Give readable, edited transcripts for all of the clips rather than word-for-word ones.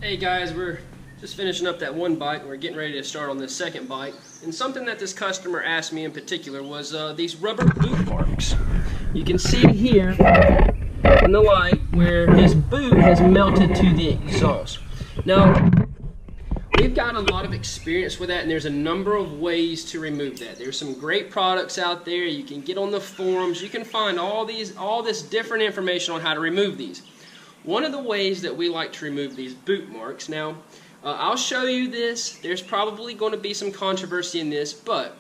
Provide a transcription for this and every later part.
Hey guys, we're just finishing up that one bike and we're getting ready to start on this second bike. And something that this customer asked me in particular was these rubber boot marks. You can see here in the light where his boot has melted to the exhaust. Now, we've got a lot of experience with that, and there's a number of ways to remove that. There's some great products out there. You can get on the forums. You can find all this different information on how to remove these. One of the ways that we like to remove these boot marks, now I'll show you this. There's probably going to be some controversy in this, but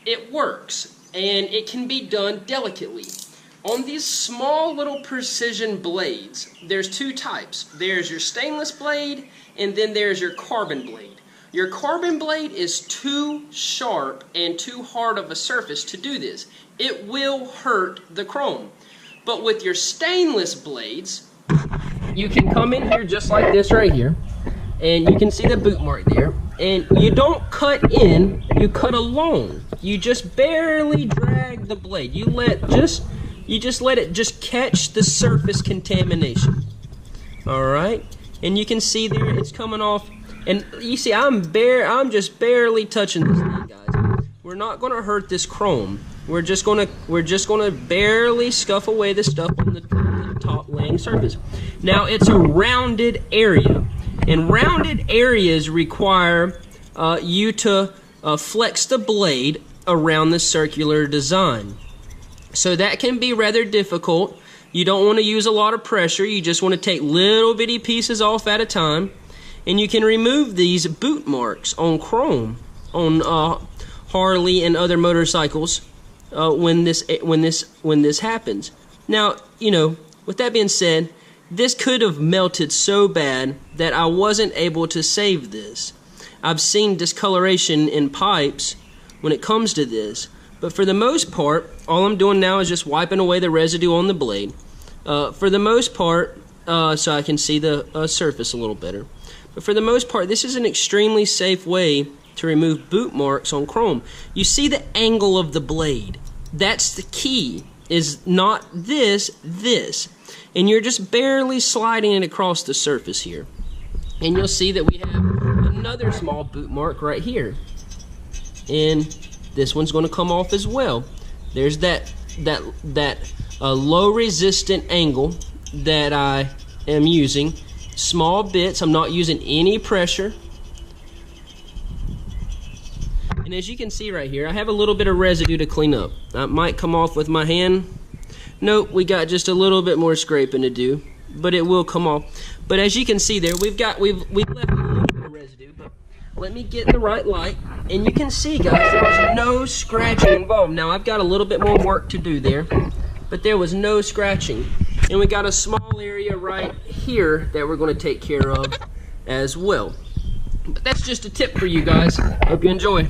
it works and it can be done delicately. On these small little precision blades, there's two types. There's your stainless blade and then there's your carbon blade. Your carbon blade is too sharp and too hard of a surface to do this. It will hurt the chrome. But with your stainless blades, you can come in here just like this right here, and you can see the boot mark there, and you don't cut in, you cut along. You just barely drag the blade. You just let it just catch the surface contamination. Alright? And you can see there it's coming off, and you see I'm just barely touching this thing, guys. We're not gonna hurt this chrome. We're just gonna barely scuff away the stuff on the top laying surface. Now it's a rounded area, and rounded areas require you to flex the blade around the circular design. So that can be rather difficult. You don't want to use a lot of pressure. You just want to take little bitty pieces off at a time, and you can remove these boot marks on chrome on Harley and other motorcycles when this happens. Now, you know, with that being said, this could have melted so bad that I wasn't able to save this. I've seen discoloration in pipes when it comes to this, but for the most part, all I'm doing now is just wiping away the residue on the blade. For the most part, so I can see the surface a little better. But for the most part, this is an extremely safe way to remove boot marks on chrome. You see the angle of the blade. That's the key, is not this. And you're just barely sliding it across the surface here. And you'll see that we have another small boot mark right here. And this one's going to come off as well. There's that low resistant angle that I am using. Small bits, I'm not using any pressure. And as you can see right here, I have a little bit of residue to clean up. That might come off with my hand. Nope, we got just a little bit more scraping to do, but it will come off. But as you can see there, we've left a little bit of residue, but let me get in the right light, and you can see, guys, there was no scratching involved. Now, I've got a little bit more work to do there, but there was no scratching. And we got a small area right here that we're going to take care of as well. But that's just a tip for you guys. Hope you enjoy.